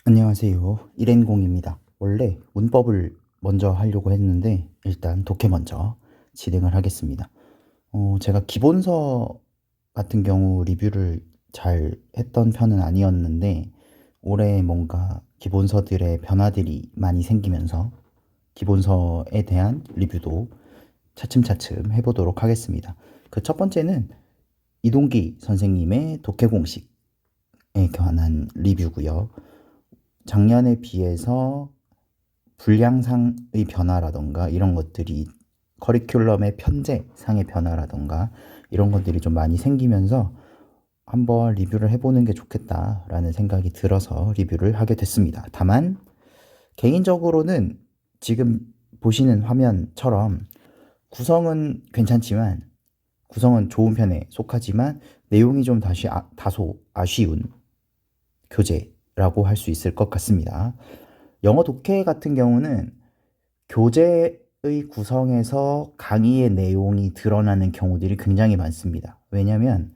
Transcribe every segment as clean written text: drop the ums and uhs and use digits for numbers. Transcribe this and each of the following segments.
안녕하세요. 일행공입니다. 원래 문법을 먼저 하려고 했는데 일단 독해 먼저 진행을 하겠습니다. 제가 기본서 같은 경우 리뷰를 잘 했던 편은 아니었는데 올해 뭔가 기본서들의 변화들이 많이 생기면서 기본서에 대한 리뷰도 차츰차츰 해보도록 하겠습니다. 그 첫 번째는 이동기 선생님의 독해 공식에 관한 리뷰고요. 작년에 비해서 분량상의 변화라던가 이런 것들이 커리큘럼의 편제상의 변화라던가 이런 것들이 좀 많이 생기면서 한번 리뷰를 해보는 게 좋겠다라는 생각이 들어서 리뷰를 하게 됐습니다. 다만 개인적으로는 지금 보시는 화면처럼 구성은 괜찮지만 구성은 좋은 편에 속하지만 내용이 좀 다소 아쉬운 교재라고 할 수 있을 것 같습니다. 영어 독해 같은 경우는 교재의 구성에서 강의의 내용이 드러나는 경우들이 굉장히 많습니다. 왜냐하면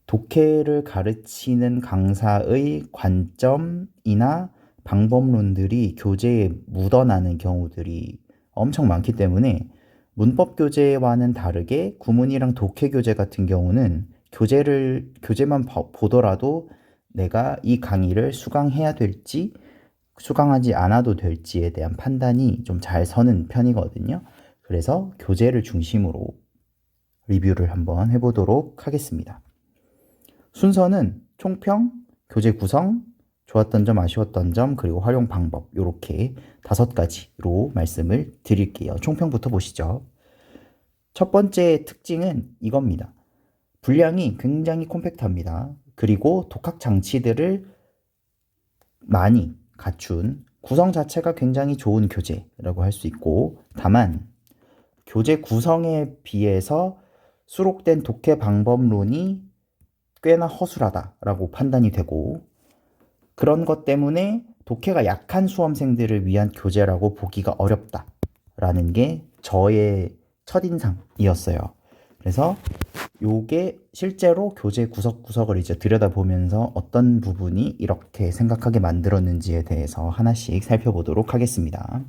독해를 가르치는 강사의 관점이나 방법론들이 교재에 묻어나는 경우들이 엄청 많기 때문에 문법 교재와는 다르게 구문이랑 독해 교재 같은 경우는 교재만 보더라도 내가 이 강의를 수강해야 될지 수강하지 않아도 될지에 대한 판단이 좀 잘 서는 편이거든요. 그래서 교재를 중심으로 리뷰를 한번 해보도록 하겠습니다. 순서는 총평, 교재 구성, 좋았던 점, 아쉬웠던 점, 그리고 활용 방법 이렇게 5가지로 말씀을 드릴게요. 총평부터 보시죠. 첫 번째 특징은 이겁니다. 분량이 굉장히 콤팩트합니다. 그리고 독학 장치들을 많이 갖춘 구성 자체가 굉장히 좋은 교재라고 할 수 있고, 다만 교재 구성에 비해서 수록된 독해 방법론이 꽤나 허술하다라고 판단이 되고, 그런 것 때문에 독해가 약한 수험생들을 위한 교재라고 보기가 어렵다라는 게 저의 첫인상이었어요. 그래서 요게 실제로 교재 구석구석을 이제 들여다보면서 어떤 부분이 이렇게 생각하게 만들었는지에 대해서 하나씩 살펴보도록 하겠습니다.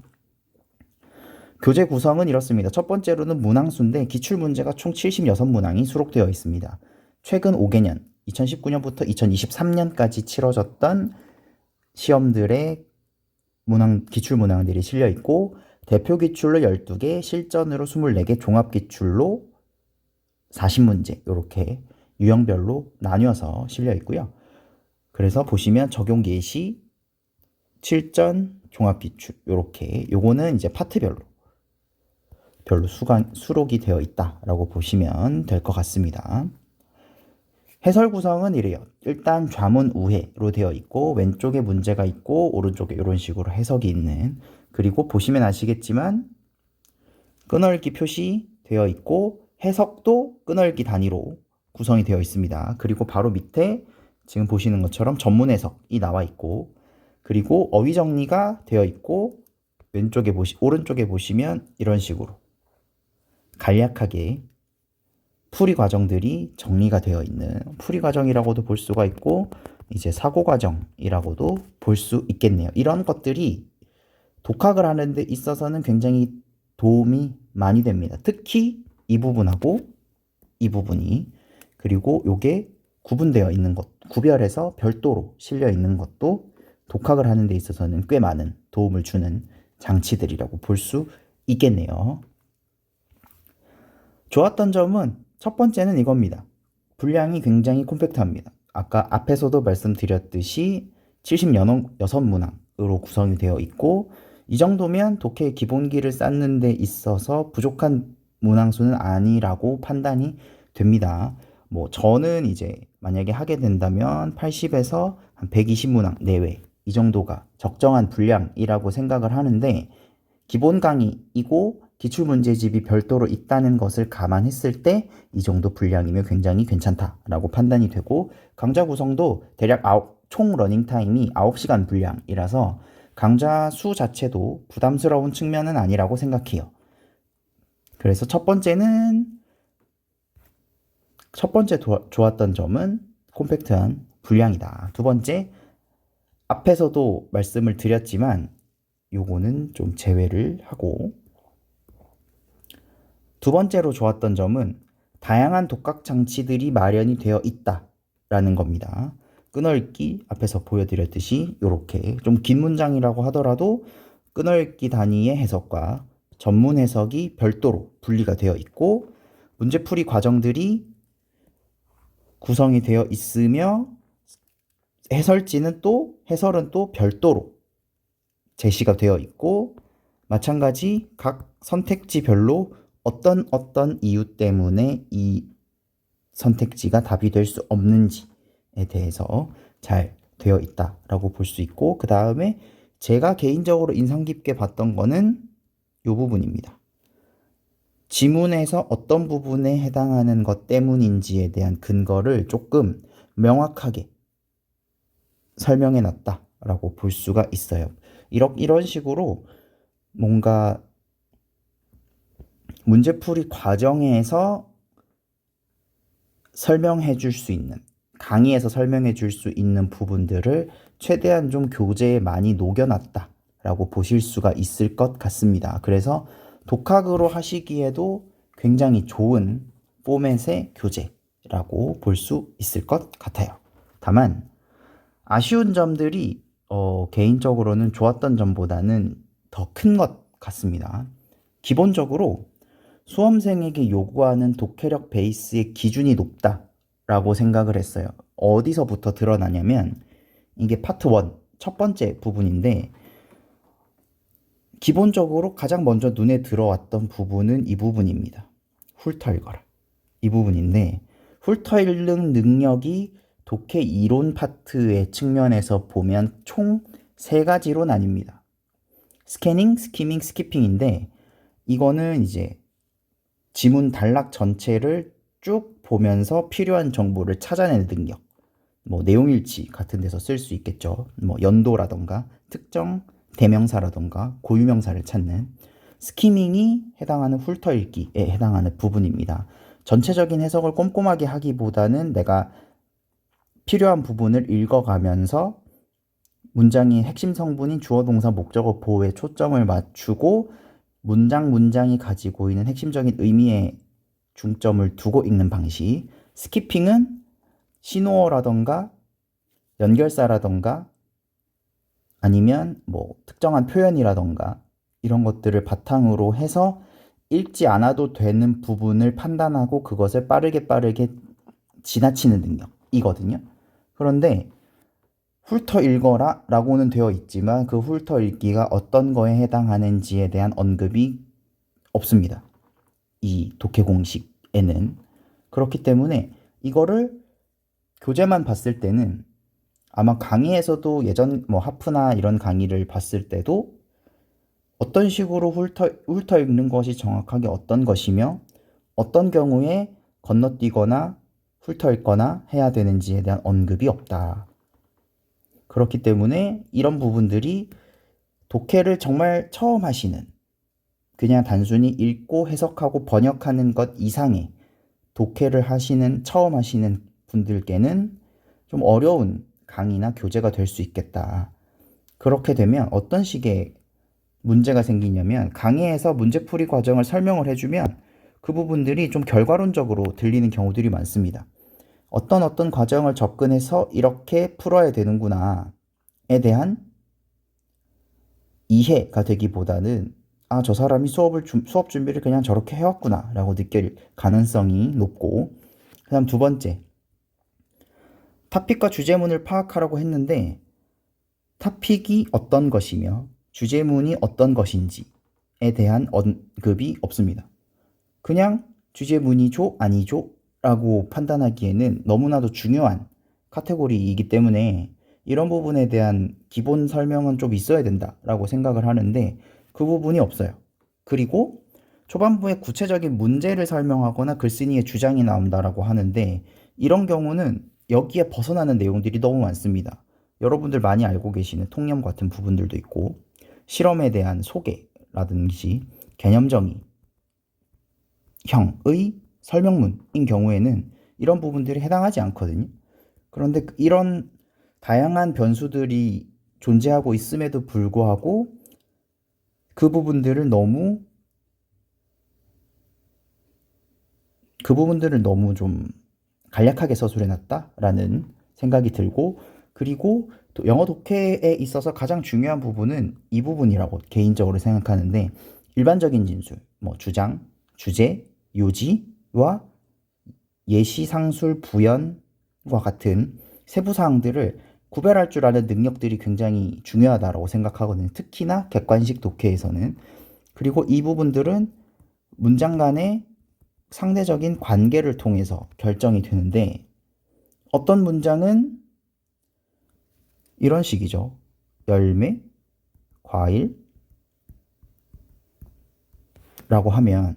교재 구성은 이렇습니다. 첫 번째로는 문항수인데 기출문제가 총 76문항이 수록되어 있습니다. 최근 5개년, 2019년부터 2023년까지 치러졌던 시험들의 기출문항들이 실려 있고, 대표 기출로 12개, 실전으로 24개, 종합 기출로 40문제 이렇게 유형별로 나뉘어서 실려 있고요. 그래서 보시면 적용 예시, 실전, 종합 기출 이렇게 요거는 이제 파트별로 수록이 되어 있다라고 보시면 될 것 같습니다. 해설 구성은 이래요. 일단 좌문 우회로 되어 있고 왼쪽에 문제가 있고 오른쪽에 이런 식으로 해석이 있는, 그리고 보시면 아시겠지만 끄널기 표시되어 있고 해석도 끄널기 단위로 구성이 되어 있습니다. 그리고 바로 밑에 지금 보시는 것처럼 전문 해석이 나와 있고, 그리고 어휘 정리가 되어 있고 오른쪽에 보시면 이런 식으로 간략하게 풀이 과정들이 정리가 되어 있는 풀이 과정이라고도 볼 수가 있고 이제 사고 과정이라고도 볼 수 있겠네요. 이런 것들이 독학을 하는 데 있어서는 굉장히 도움이 많이 됩니다. 특히 이 부분하고 이 부분이, 그리고 요게 구분되어 있는 것, 구별해서 별도로 실려 있는 것도 독학을 하는 데 있어서는 꽤 많은 도움을 주는 장치들이라고 볼 수 있겠네요. 좋았던 점은 첫 번째는 이겁니다. 분량이 굉장히 콤팩트합니다. 아까 앞에서도 말씀드렸듯이 76문항으로 구성이 되어 있고, 이 정도면 독해의 기본기를 쌓는 데 있어서 부족한 문항수는 아니라고 판단이 됩니다. 뭐 저는 이제 만약에 하게 된다면 80에서 한 120문항 내외 이 정도가 적정한 분량이라고 생각을 하는데, 기본 강의이고 기출문제집이 별도로 있다는 것을 감안했을 때 이 정도 분량이면 굉장히 괜찮다라고 판단이 되고, 강좌 구성도 대략 총 러닝타임이 9시간 분량이라서 강좌 수 자체도 부담스러운 측면은 아니라고 생각해요. 그래서 첫 번째 좋았던 점은 콤팩트한 분량이다. 두 번째, 앞에서도 말씀을 드렸지만 요거는 좀 제외를 하고, 두 번째로 좋았던 점은 다양한 독학 장치들이 마련이 되어 있다라는 겁니다. 끊어읽기 앞에서 보여드렸듯이 이렇게 좀 긴 문장이라고 하더라도 끊어읽기 단위의 해석과 전문 해석이 별도로 분리가 되어 있고, 문제풀이 과정들이 구성이 되어 있으며 해설은 또 별도로 제시가 되어 있고, 마찬가지 각 선택지별로 어떤 이유 때문에 이 선택지가 답이 될 수 없는지에 대해서 잘 되어 있다라고 볼 수 있고, 그 다음에 제가 개인적으로 인상 깊게 봤던 거는 이 부분입니다. 지문에서 어떤 부분에 해당하는 것 때문인지에 대한 근거를 조금 명확하게 설명해 놨다라고 볼 수가 있어요. 이런 식으로 뭔가 문제풀이 과정에서 설명해 줄 수 있는, 강의에서 설명해 줄 수 있는 부분들을 최대한 좀 교재에 많이 녹여놨다라고 보실 수가 있을 것 같습니다. 그래서 독학으로 하시기에도 굉장히 좋은 포맷의 교재라고 볼 수 있을 것 같아요. 다만 아쉬운 점들이 개인적으로는 좋았던 점보다는 더 큰 것 같습니다. 기본적으로 수험생에게 요구하는 독해력 베이스의 기준이 높다라고 생각을 했어요. 어디서부터 드러나냐면 이게 파트 1, 첫 번째 부분인데, 기본적으로 가장 먼저 눈에 들어왔던 부분은 이 부분입니다. 훑어읽어라. 이 부분인데, 훑어읽는 능력이 독해 이론 파트의 측면에서 보면 총 3가지로 나뉩니다. 스캐닝, 스키밍, 스키핑인데, 이거는 이제 지문 단락 전체를 쭉 보면서 필요한 정보를 찾아내는 능력, 뭐 내용일치 같은 데서 쓸 수 있겠죠. 뭐 연도라던가 특정 대명사라던가 고유명사를 찾는. 스키밍이 해당하는 훑어읽기에 해당하는 부분입니다. 전체적인 해석을 꼼꼼하게 하기보다는 내가 필요한 부분을 읽어가면서 문장의 핵심 성분인 주어, 동사, 목적어, 보호에 초점을 맞추고 문장이 가지고 있는 핵심적인 의미에 중점을 두고 읽는 방식. 스키핑은 신호어라던가 연결사라던가 아니면 뭐 특정한 표현이라던가 이런 것들을 바탕으로 해서 읽지 않아도 되는 부분을 판단하고 그것을 빠르게 지나치는 능력이거든요. 그런데 훑어 읽어라 라고는 되어 있지만 그 훑어 읽기가 어떤 거에 해당하는지에 대한 언급이 없습니다. 이 독해 공식에는. 그렇기 때문에 이거를 교재만 봤을 때는 아마 강의에서도 예전 뭐 하프나 이런 강의를 봤을 때도 어떤 식으로 훑어 읽는 것이 정확하게 어떤 것이며 어떤 경우에 건너뛰거나 훑어 읽거나 해야 되는지에 대한 언급이 없다. 그렇기 때문에 이런 부분들이 독해를 정말 처음 하시는, 그냥 단순히 읽고 해석하고 번역하는 것 이상의 독해를 처음 하시는 분들께는 좀 어려운 강의나 교재가 될 수 있겠다. 그렇게 되면 어떤 식의 문제가 생기냐면, 강의에서 문제풀이 과정을 설명을 해주면 그 부분들이 좀 결과론적으로 들리는 경우들이 많습니다. 어떤 과정을 접근해서 이렇게 풀어야 되는구나에 대한 이해가 되기보다는 저 사람이 수업 준비를 그냥 저렇게 해왔구나 라고 느낄 가능성이 높고, 그 다음 두 번째, 타픽과 주제문을 파악하라고 했는데 타픽이 어떤 것이며 주제문이 어떤 것인지에 대한 언급이 없습니다. 그냥 주제문이죠 아니죠 라고 판단하기에는 너무나도 중요한 카테고리이기 때문에 이런 부분에 대한 기본 설명은 좀 있어야 된다라고 생각을 하는데 그 부분이 없어요. 그리고 초반부에 구체적인 문제를 설명하거나 글쓴이의 주장이 나온다라고 하는데 이런 경우는 여기에 벗어나는 내용들이 너무 많습니다. 여러분들 많이 알고 계시는 통념 같은 부분들도 있고, 실험에 대한 소개라든지 개념 정의 형의 설명문인 경우에는 이런 부분들이 해당하지 않거든요. 그런데 이런 다양한 변수들이 존재하고 있음에도 불구하고 그 부분들을 너무 좀 간략하게 서술해놨다라는 생각이 들고, 그리고 또 영어 독해에 있어서 가장 중요한 부분은 이 부분이라고 개인적으로 생각하는데, 일반적인 진술, 뭐 주장, 주제, 요지와 예시, 상술, 부연과 같은 세부 사항들을 구별할 줄 아는 능력들이 굉장히 중요하다고 생각하거든요. 특히나 객관식 독해에서는. 그리고 이 부분들은 문장 간의 상대적인 관계를 통해서 결정이 되는데, 어떤 문장은 이런 식이죠. 열매, 과일 라고 하면,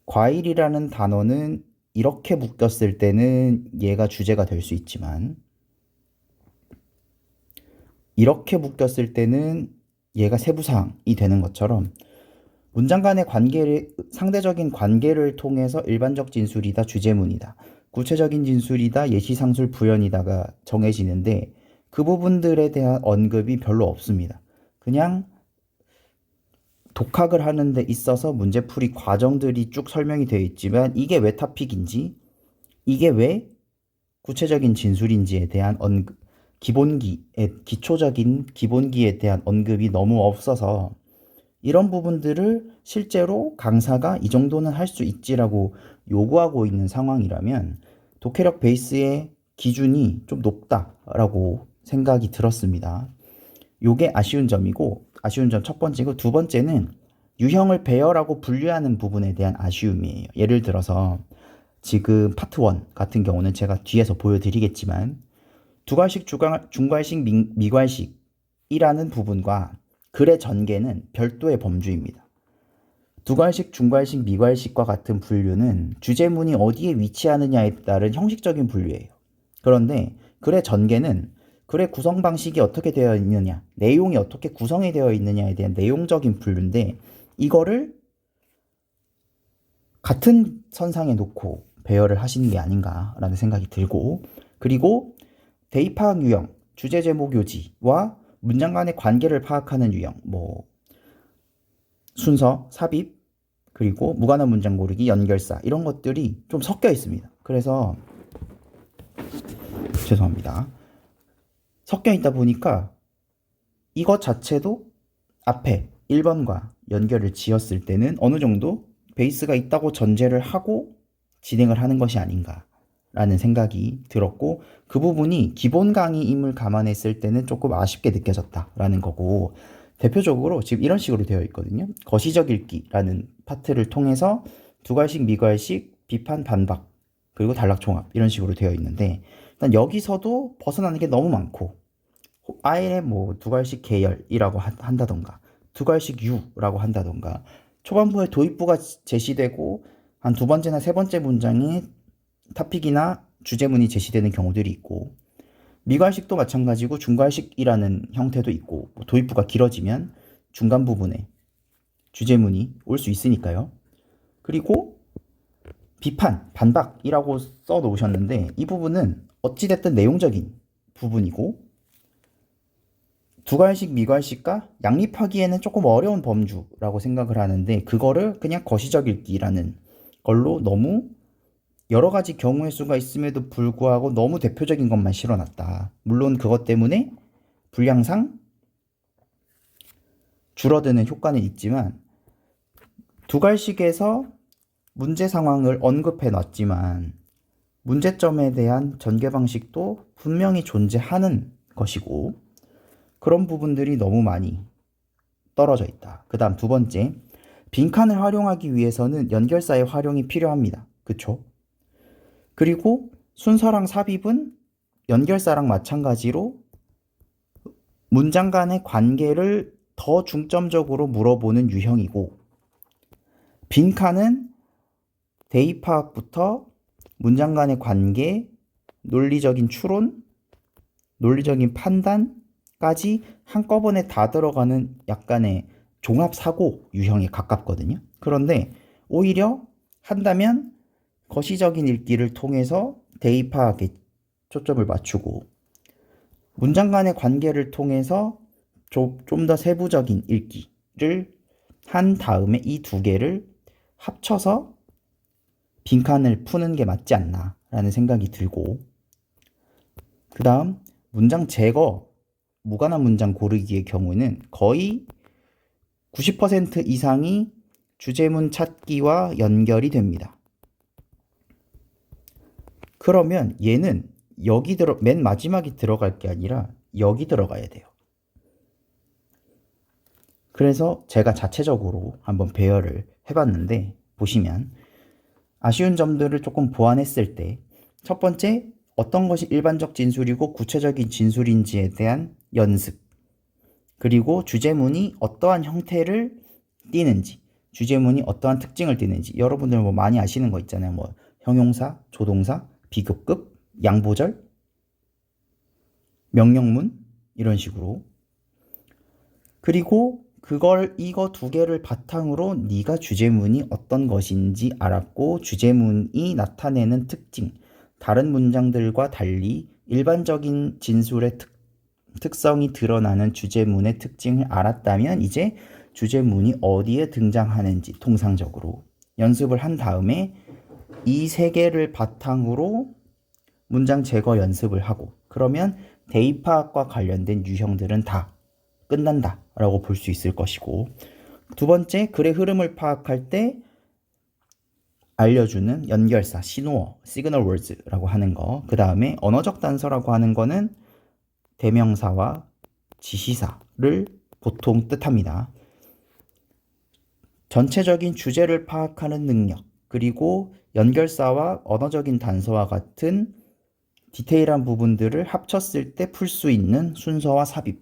과일이라는 단어는 이렇게 묶였을 때는 얘가 주제가 될 수 있지만, 이렇게 묶였을 때는 얘가 세부사항이 되는 것처럼, 문장 간의 상대적인 관계를 통해서 일반적 진술이다, 주제문이다, 구체적인 진술이다, 예시상술, 부연이다가 정해지는데, 그 부분들에 대한 언급이 별로 없습니다. 그냥 독학을 하는 데 있어서 문제풀이 과정들이 쭉 설명이 되어 있지만, 이게 왜 타픽인지, 이게 왜 구체적인 진술인지에 대한 기초적인 기본기에 대한 언급이 너무 없어서, 이런 부분들을 실제로 강사가 이 정도는 할 수 있지라고 요구하고 있는 상황이라면 독해력 베이스의 기준이 좀 높다라고 생각이 들었습니다. 요게 아쉬운 점이고, 아쉬운 점 첫 번째고, 두 번째는 유형을 배열하고 분류하는 부분에 대한 아쉬움이에요. 예를 들어서 지금 파트 1 같은 경우는 제가 뒤에서 보여드리겠지만, 두괄식, 중괄식, 미괄식이라는 부분과 글의 전개는 별도의 범주입니다. 두괄식, 중괄식, 미괄식과 같은 분류는 주제문이 어디에 위치하느냐에 따른 형식적인 분류예요. 그런데 글의 전개는 글의 구성 방식이 어떻게 되어 있느냐, 내용이 어떻게 구성이 되어 있느냐에 대한 내용적인 분류인데, 이거를 같은 선상에 놓고 배열을 하시는 게 아닌가라는 생각이 들고, 그리고 대입 파악 유형, 주제 제목 요지와 문장 간의 관계를 파악하는 유형, 뭐 순서, 삽입, 그리고 무관한 문장 고르기, 연결사, 이런 것들이 좀 섞여 있습니다. 그래서 죄송합니다. 섞여 있다 보니까 이것 자체도 앞에 1번과 연결을 지었을 때는 어느 정도 베이스가 있다고 전제를 하고 진행을 하는 것이 아닌가 라는 생각이 들었고, 그 부분이 기본 강의임을 감안했을 때는 조금 아쉽게 느껴졌다라는 거고, 대표적으로 지금 이런 식으로 되어 있거든요. 거시적 읽기라는 파트를 통해서 두괄식, 미괄식, 비판, 반박, 그리고 단락 종합, 이런 식으로 되어 있는데, 일단 여기서도 벗어나는 게 너무 많고, 아예 뭐 두괄식 계열이라고 한다던가, 두괄식 유라고 한다던가, 초반부에 도입부가 제시되고 한 두 번째나 세 번째 문장에 타픽이나 주제문이 제시되는 경우들이 있고, 미괄식도 마찬가지고 중괄식이라는 형태도 있고, 도입부가 길어지면 중간 부분에 주제문이 올 수 있으니까요. 그리고 비판, 반박이라고 써 놓으셨는데, 이 부분은 어찌됐든 내용적인 부분이고, 두괄식, 미괄식과 양립하기에는 조금 어려운 범주라고 생각을 하는데, 그거를 그냥 거시적 읽기라는 걸로 너무 여러 가지 경우의 수가 있음에도 불구하고 너무 대표적인 것만 실어놨다. 물론 그것 때문에 분량상 줄어드는 효과는 있지만, 두괄식에서 문제 상황을 언급해 놨지만 문제점에 대한 전개 방식도 분명히 존재하는 것이고, 그런 부분들이 너무 많이 떨어져 있다. 그 다음 두 번째, 빈칸을 활용하기 위해서는 연결사의 활용이 필요합니다. 그쵸? 그리고 순서랑 삽입은 연결사랑 마찬가지로 문장 간의 관계를 더 중점적으로 물어보는 유형이고, 빈칸은 대입 파악부터 문장 간의 관계, 논리적인 추론, 논리적인 판단까지 한꺼번에 다 들어가는 약간의 종합사고 유형에 가깝거든요. 그런데 오히려 한다면 거시적인 읽기를 통해서 대입 파악에 초점을 맞추고, 문장 간의 관계를 통해서 좀 더 세부적인 읽기를 한 다음에 이 두 개를 합쳐서 빈칸을 푸는 게 맞지 않나 라는 생각이 들고, 그 다음 문장 제거, 무관한 문장 고르기의 경우는 거의 90% 이상이 주제문 찾기와 연결이 됩니다. 그러면 얘는 맨 마지막에 들어갈 게 아니라 여기 들어가야 돼요. 그래서 제가 자체적으로 한번 배열을 해봤는데, 보시면 아쉬운 점들을 조금 보완했을 때, 첫 번째, 어떤 것이 일반적 진술이고 구체적인 진술인지에 대한 연습, 그리고 주제문이 어떠한 형태를 띠는지, 주제문이 어떠한 특징을 띠는지, 여러분들 뭐 많이 아시는 거 있잖아요. 뭐 형용사, 조동사, 비교급, 양보절, 명령문, 이런 식으로. 그리고 이거 두 개를 바탕으로 네가 주제문이 어떤 것인지 알았고, 주제문이 나타내는 특징, 다른 문장들과 달리 일반적인 진술의 특성이 드러나는 주제문의 특징을 알았다면, 이제 주제문이 어디에 등장하는지 통상적으로 연습을 한 다음에 이 세 개를 바탕으로 문장 제거 연습을 하고, 그러면 대입파악과 관련된 유형들은 다 끝난다 라고 볼 수 있을 것이고, 두 번째, 글의 흐름을 파악할 때 알려주는 연결사, 시노어, 시그널 월즈라고 하는 거, 그 다음에 언어적 단서라고 하는 거는 대명사와 지시사를 보통 뜻합니다. 전체적인 주제를 파악하는 능력, 그리고 연결사와 언어적인 단서와 같은 디테일한 부분들을 합쳤을 때 풀 수 있는 순서와 삽입,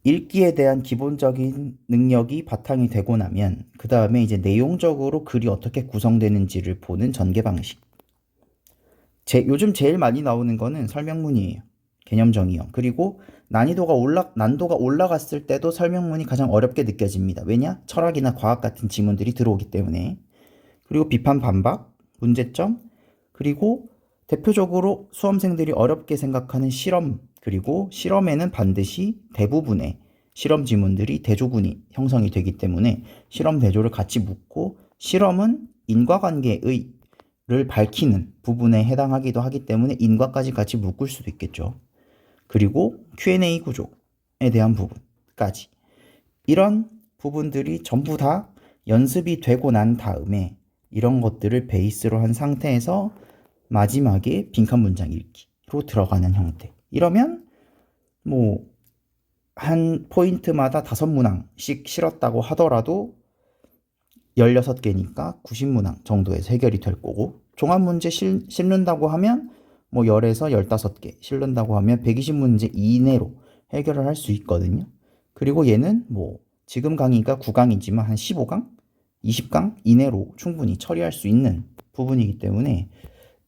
읽기에 대한 기본적인 능력이 바탕이 되고 나면 그 다음에 이제 내용적으로 글이 어떻게 구성되는지를 보는 전개 방식. 요즘 제일 많이 나오는 거는 설명문이에요. 개념정의형. 그리고 난도가 올라갔을 때도 설명문이 가장 어렵게 느껴집니다. 왜냐? 철학이나 과학 같은 지문들이 들어오기 때문에. 그리고 비판, 반박, 문제점, 그리고 대표적으로 수험생들이 어렵게 생각하는 실험, 그리고 실험에는 반드시 대부분의 실험 지문들이 대조군이 형성이 되기 때문에 실험 대조를 같이 묻고, 실험은 인과관계를 밝히는 부분에 해당하기도 하기 때문에 인과까지 같이 묶을 수도 있겠죠. 그리고 Q&A 구조에 대한 부분까지, 이런 부분들이 전부 다 연습이 되고 난 다음에 이런 것들을 베이스로 한 상태에서 마지막에 빈칸 문장 읽기로 들어가는 형태. 이러면 뭐 한 포인트마다 5문항씩 실었다고 하더라도 16개니까 90문항 정도에서 해결이 될 거고, 종합문제 실는다고 하면 뭐 10에서 15개 실는다고 하면 120문제 이내로 해결을 할 수 있거든요. 그리고 얘는 뭐 지금 강의가 9강이지만 한 15강, 20강 이내로 충분히 처리할 수 있는 부분이기 때문에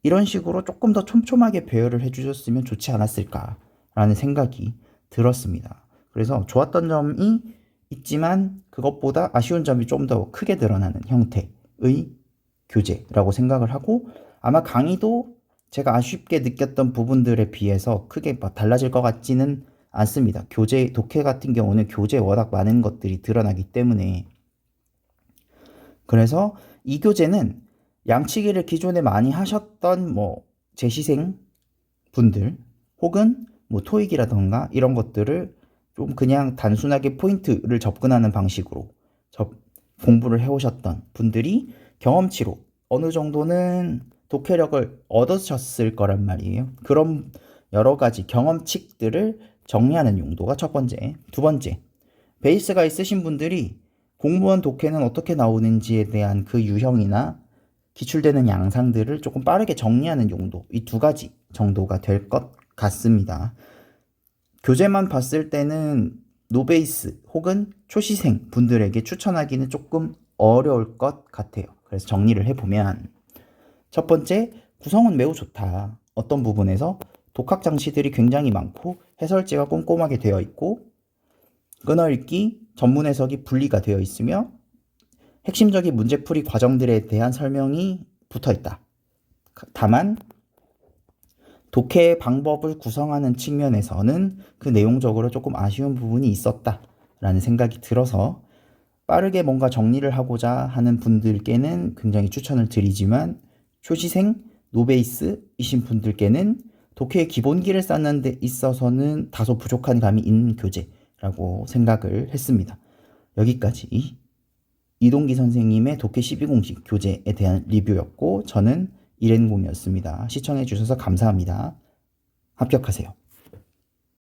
이런 식으로 조금 더 촘촘하게 배열을 해주셨으면 좋지 않았을까라는 생각이 들었습니다. 그래서 좋았던 점이 있지만 그것보다 아쉬운 점이 좀 더 크게 드러나는 형태의 교재라고 생각을 하고, 아마 강의도 제가 아쉽게 느꼈던 부분들에 비해서 크게 달라질 것 같지는 않습니다. 독해 같은 경우는 교재에 워낙 많은 것들이 드러나기 때문에. 그래서 이 교재는 양치기를 기존에 많이 하셨던 뭐 재시생 분들, 혹은 뭐 토익이라던가 이런 것들을 좀 그냥 단순하게 포인트를 접근하는 방식으로 공부를 해오셨던 분들이 경험치로 어느 정도는 독해력을 얻으셨을 거란 말이에요. 그런 여러 가지 경험칙들을 정리하는 용도가 첫 번째. 두 번째, 베이스가 있으신 분들이 공무원 독해는 어떻게 나오는지에 대한 그 유형이나 기출되는 양상들을 조금 빠르게 정리하는 용도, 이 두 가지 정도가 될 것 같습니다. 교재만 봤을 때는 노베이스 혹은 초시생 분들에게 추천하기는 조금 어려울 것 같아요. 그래서 정리를 해보면, 첫 번째, 구성은 매우 좋다. 어떤 부분에서 독학 장치들이 굉장히 많고 해설지가 꼼꼼하게 되어 있고 끊어읽기, 전문 해석이 분리가 되어 있으며 핵심적인 문제풀이 과정들에 대한 설명이 붙어 있다. 다만 독해 방법을 구성하는 측면에서는 그 내용적으로 조금 아쉬운 부분이 있었다라는 생각이 들어서 빠르게 뭔가 정리를 하고자 하는 분들께는 굉장히 추천을 드리지만 초시생, 노베이스이신 분들께는 독해의 기본기를 쌓는 데 있어서는 다소 부족한 감이 있는 교재라고 생각을 했습니다. 여기까지 이동기 선생님의 독해 12공식 교재에 대한 리뷰였고 저는 이랜공이었습니다. 시청해 주셔서 감사합니다. 합격하세요.